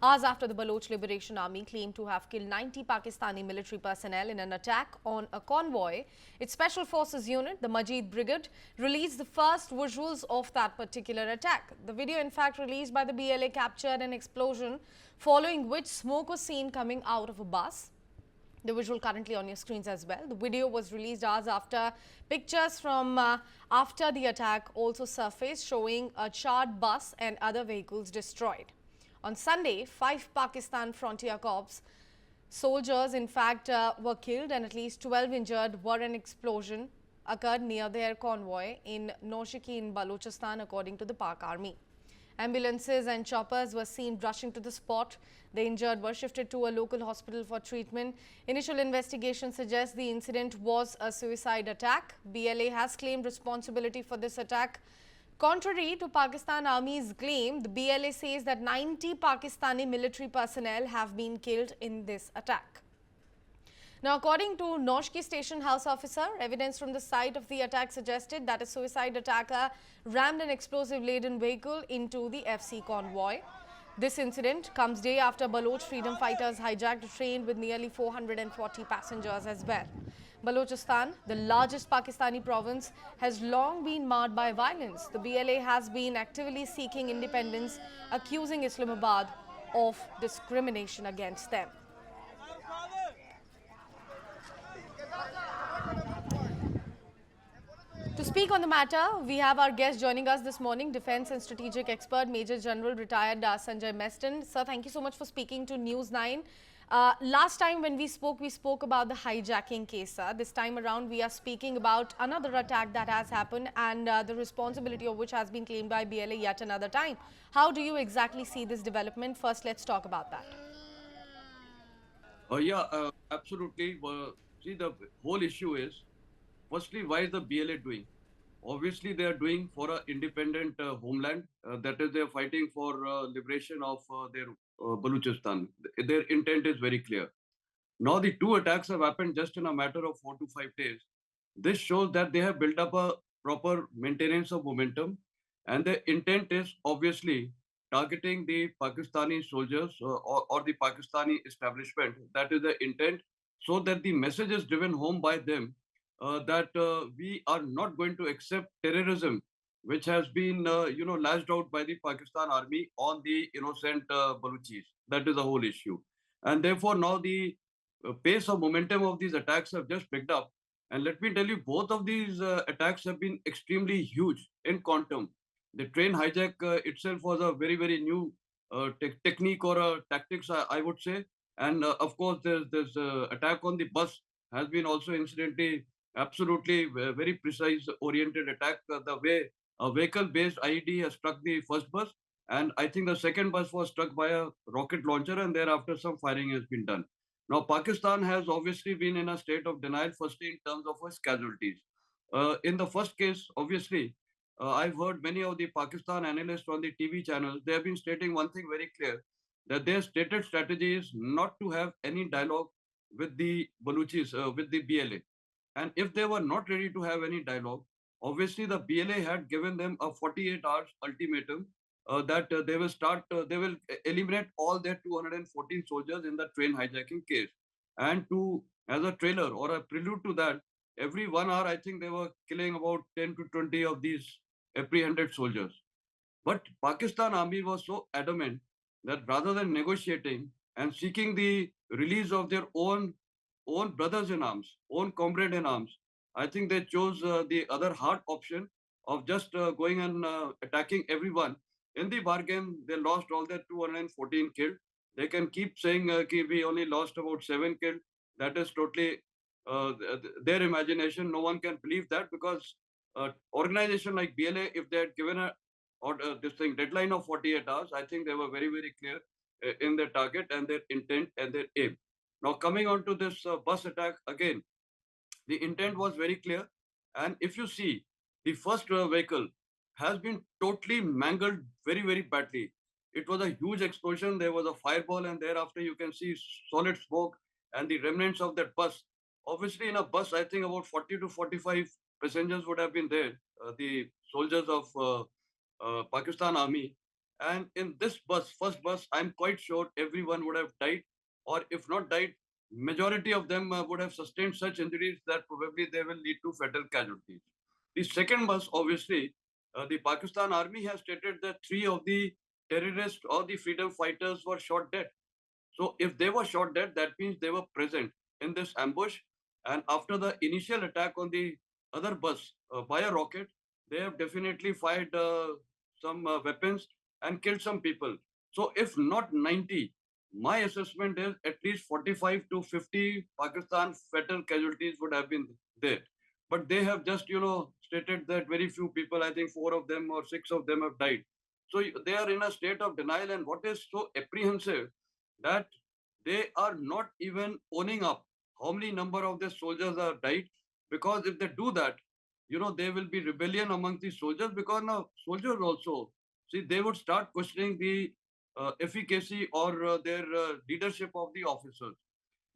Hours after the Baloch Liberation Army claimed to have killed 90 Pakistani military personnel in an attack on a convoy, its Special Forces unit, the Majid Brigade, released the first visuals of that particular attack. The video, in fact, released by the BLA, captured an explosion, following which smoke was seen coming out of a bus. The visual currently on your screens as well. The video was released hours after pictures from after the attack also surfaced, showing a charred bus and other vehicles destroyed. On Sunday, 5 Pakistan Frontier Corps soldiers, in fact, were killed and at least 12 injured were an explosion occurred near their convoy in Noshki in Balochistan, according to the Pak Army. Ambulances and choppers were seen rushing to the spot. The injured were shifted to a local hospital for treatment. Initial investigation suggests the incident was a suicide attack. BLA has claimed responsibility for this attack. Contrary to Pakistan Army's claim, the BLA says that 90 Pakistani military personnel have been killed in this attack. Now, according to Noshki station house officer, evidence from the site of the attack suggested that a suicide attacker rammed an explosive-laden vehicle into the FC convoy. This incident comes day after Baloch freedom fighters hijacked a train with nearly 440 passengers as well. Balochistan, the largest Pakistani province, has long been marred by violence. The BLA has been actively seeking independence, accusing Islamabad of discrimination against them. To speak on the matter, we have our guest joining us this morning, Defence and Strategic Expert, Major General retired Sanjay Meston. Sir, thank you so much for speaking to News 9. Last time when we spoke about the hijacking case, sir. This time around, we are speaking about another attack that has happened and the responsibility of which has been claimed by BLA yet another time. How do you exactly see this development? First, let's talk about that. Absolutely. See, the whole issue is, firstly, why is the BLA doing? Obviously, they are doing for an independent homeland. That is, they are fighting for liberation of their Balochistan. Their intent is very clear. Now, the two attacks have happened just in a matter of 4 to 5 days. This shows that they have built up a proper maintenance of momentum, and the intent is obviously targeting the Pakistani soldiers or the Pakistani establishment. That is the intent, so that the message is driven home by them that we are not going to accept terrorism, which has been, lashed out by the Pakistan army on the innocent Balochis. That is the whole issue. And therefore, now the pace of momentum of these attacks have just picked up. And let me tell you, both of these attacks have been extremely huge in quantum. The train hijack itself was a very, very new technique or tactics, I would say. And of course, there's attack on the bus has been also incidentally absolutely very precise oriented attack. The way a vehicle-based IED has struck the first bus, and I think the second bus was struck by a rocket launcher, and thereafter some firing has been done. Now, Pakistan has obviously been in a state of denial, firstly in terms of its casualties. In the first case, obviously, I've heard many of the Pakistan analysts on the TV channels. They have been stating one thing very clear, that their stated strategy is not to have any dialogue with the Baluchis, with the BLA. And if they were not ready to have any dialogue, obviously the BLA had given them a 48 hours ultimatum that they will eliminate all their 214 soldiers in the train hijacking case. And as a trailer or a prelude to that, every 1 hour, I think they were killing about 10 to 20 of these apprehended soldiers. But Pakistan army was so adamant that rather than negotiating and seeking the release of their own brothers in arms, own comrade in arms, I think they chose the other hard option of just going and attacking everyone. In the bargain, they lost all their 214 killed. They can keep saying we only lost about 7 killed. That is totally their imagination. No one can believe that, because organization like BLA, if they had given a this thing deadline of 48 hours, I think they were very, very clear in their target and their intent and their aim. Now, coming on to this bus attack again, the intent was very clear. And if you see, the first vehicle has been totally mangled very, very badly. It was a huge explosion. There was a fireball, and thereafter you can see solid smoke and the remnants of that bus. Obviously, in a bus, I think about 40 to 45 passengers would have been there, the soldiers of Pakistan Army. And in this bus, first bus, I'm quite sure everyone would have died, or if not died, majority of them would have sustained such injuries that probably they will lead to fatal casualties. The second bus, obviously, the Pakistan army has stated that three of the terrorists or the freedom fighters were shot dead. So if they were shot dead, that means they were present in this ambush. And after the initial attack on the other bus by a rocket, they have definitely fired some weapons and killed some people. So if not 90, my assessment is at least 45 to 50 Pakistan fatal casualties would have been there. But they have just, stated that very few people, I think four of them or six of them have died. So they are in a state of denial. And what is so apprehensive that they are not even owning up how many number of their soldiers are died, because if they do that, there will be rebellion among the soldiers, because now soldiers also, see, they would start questioning the efficacy or their leadership of the officers,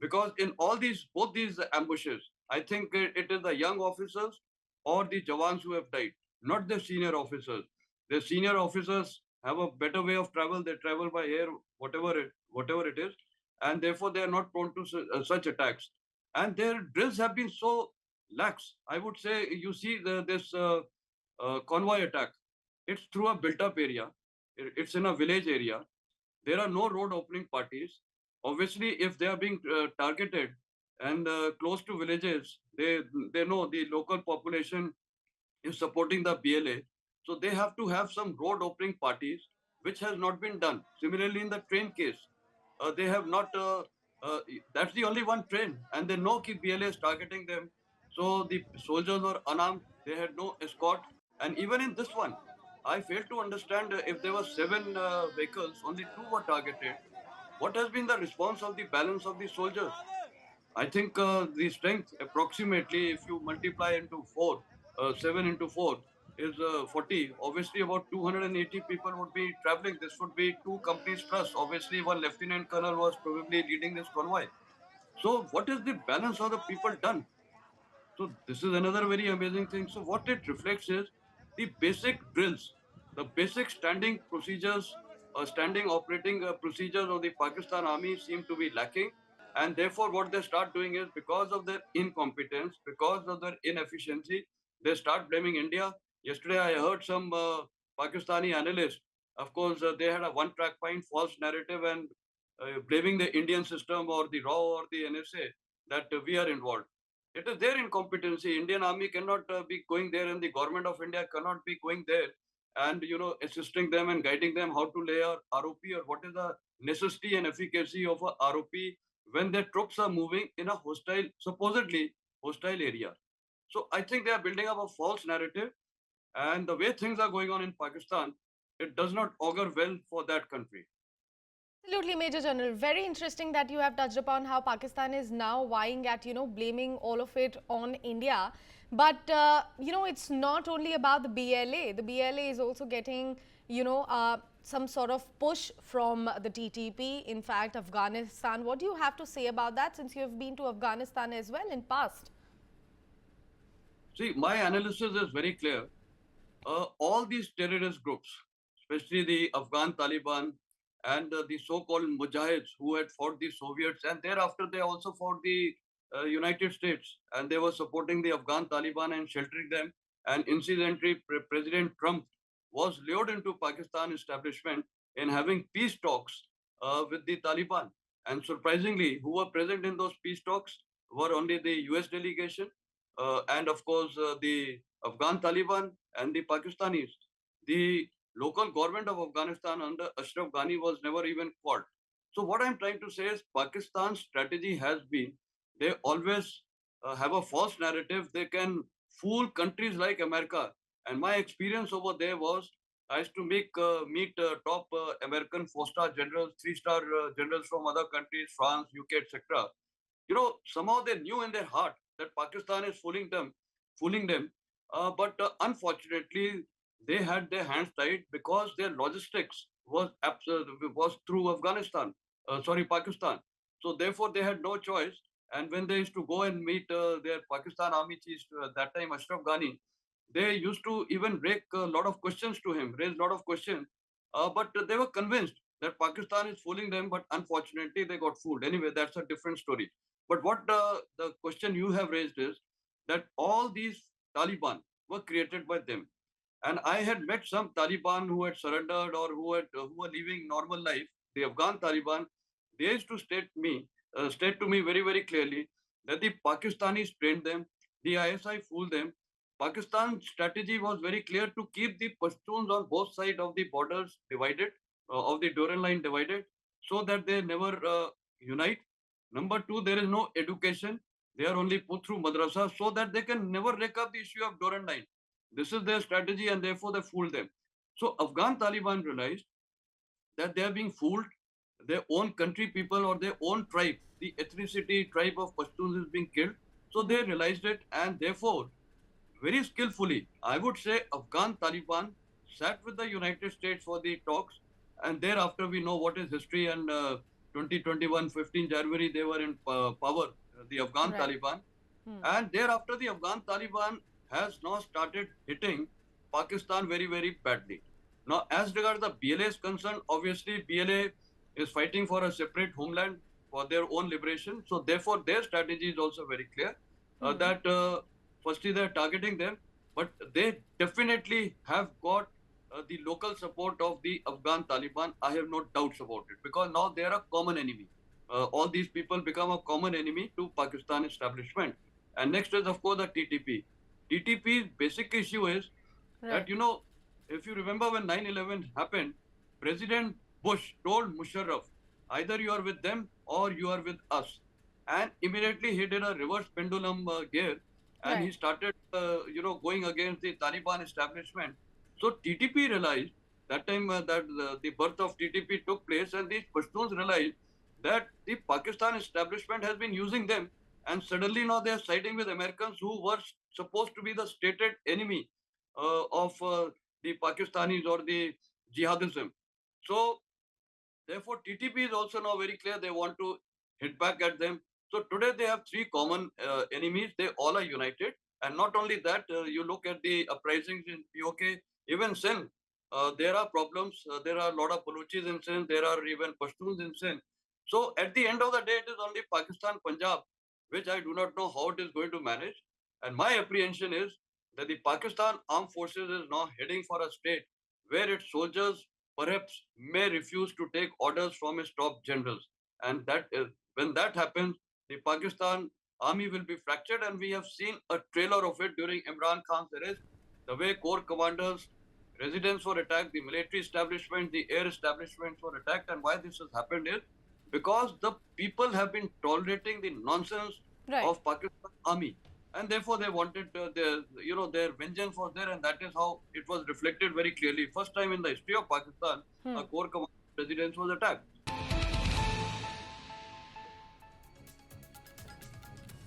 because in all these both these ambushes, I think it is the young officers or the jawans who have died, not the senior officers. The senior officers have a better way of travel. They travel by air, whatever it is, and therefore they are not prone to such attacks. And their drills have been so lax. I would say, you see this convoy attack, it's through a built up area. It's in a village area. There are no road opening parties. Obviously, if they are being targeted and close to villages, they know the local population is supporting the BLA. So they have to have some road opening parties, which has not been done. Similarly, in the train case, they have not. That's the only one train, and they know that BLA is targeting them. So the soldiers were unarmed. They had no escort, and even in this one, I fail to understand, if there were seven vehicles, only two were targeted. What has been the response of the balance of the soldiers? I think the strength approximately, if you multiply into four, 7 into 4 is 40. Obviously, about 280 people would be traveling. This would be two companies plus. Obviously, one lieutenant colonel was probably leading this convoy. So, what is the balance of the people done? So this is another very amazing thing. So what it reflects is the basic drills, the basic standing procedures, standing operating procedures of the Pakistan army seem to be lacking. And therefore, what they start doing is, because of their incompetence, because of their inefficiency, they start blaming India. Yesterday, I heard some Pakistani analysts. Of course, they had a one-track mind, false narrative, and blaming the Indian system or the RAW or the NSA that we are involved. It is their incompetency. Indian army cannot be going there, and the government of India cannot be going there and assisting them and guiding them how to lay a ROP, or what is the necessity and efficacy of a ROP when their troops are moving in a hostile, supposedly hostile area. So I think they are building up a false narrative, and the way things are going on in Pakistan, it does not augur well for that country. Absolutely, Major General. Very interesting that you have touched upon how Pakistan is now vying at, blaming all of it on India. But, it's not only about the BLA. The BLA is also getting, some sort of push from the TTP. In fact, Afghanistan. What do you have to say about that, since you have been to Afghanistan as well in past? See, my analysis is very clear. All these terrorist groups, especially the Afghan Taliban and the so-called Mujahids who had fought the Soviets, and thereafter they also fought the United States, and they were supporting the Afghan Taliban and sheltering them. And incidentally, President Trump was lured into Pakistan establishment in having peace talks with the Taliban. And surprisingly, who were present in those peace talks were only the US delegation and, of course, the Afghan Taliban and the Pakistanis. The local government of Afghanistan under Ashraf Ghani was never even called. So what I'm trying to say is, Pakistan's strategy has been, they always have a false narrative. They can fool countries like America. And my experience over there was, I used to meet top American four-star generals, three-star generals from other countries, France, UK, etc. Somehow they knew in their heart that Pakistan is fooling them. But unfortunately, they had their hands tied, because their logistics was through Pakistan. So therefore, they had no choice. And when they used to go and meet their Pakistan army chief, that time Ashraf Ghani, they used to even raise a lot of questions to him, but they were convinced that Pakistan is fooling them, but unfortunately they got fooled. Anyway, that's a different story. But what the question you have raised is that all these Taliban were created by them. And I had met some Taliban who had surrendered or who were living normal life. The Afghan Taliban, they used to state to me very very clearly that the Pakistanis trained them, the ISI fooled them. Pakistan's strategy was very clear to keep the Pashtuns on both sides of the borders divided, of the Doran line divided, so that they never unite. Number two, there is no education. They are only put through madrasa so that they can never rake up the issue of Doran line. This is their strategy, and therefore they fooled them. So Afghan Taliban realized that they are being fooled. Their own country people or their own tribe, the ethnicity tribe of Pashtuns is being killed. So they realized it, and therefore, very skillfully, I would say Afghan Taliban sat with the United States for the talks, and thereafter we know what is history. And 2021, 15 January, they were in power, the Afghan Right. Taliban. And thereafter, the Afghan Taliban has now started hitting Pakistan very, very badly. Now, as regards the BLA is concerned, obviously BLA is fighting for a separate homeland for their own liberation. So, therefore, their strategy is also very clear that firstly they're targeting them, but they definitely have got the local support of the Afghan Taliban. I have no doubts about it because now they are a common enemy. All these people become a common enemy to Pakistan establishment. And next is, of course, the TTP. TTP's basic issue is that, Right. if you remember when 9/11 happened, President Bush told Musharraf, either you are with them or you are with us. And immediately he did a reverse pendulum gear and he Right. started, going against the Taliban establishment. So TTP realized that time that the birth of TTP took place, and these Pashtuns realized that the Pakistan establishment has been using them, and suddenly now they are siding with Americans who were supposed to be the stated enemy of the Pakistanis or the jihadism. So therefore, TTP is also now very clear they want to hit back at them. So today they have three common enemies. They all are united. And not only that, you look at the uprisings in POK, even Sindh, there are problems. There are a lot of Balochis in Sindh. There are even Pashtuns in Sindh. So at the end of the day, it is only Pakistan, Punjab, which I do not know how it is going to manage. And my apprehension is that the Pakistan armed forces is now heading for a state where its soldiers perhaps may refuse to take orders from its top generals. And that is, when that happens, the Pakistan army will be fractured. And we have seen a trailer of it during Imran Khan's arrest. The way corps commanders, residents were attacked, the military establishment, the air establishments were attacked. And why this has happened is because the people have been tolerating the nonsense Right. of Pakistan army, and therefore they wanted their vengeance was there, and that is how it was reflected very clearly. First time in the history of Pakistan, a corps commander residence was attacked.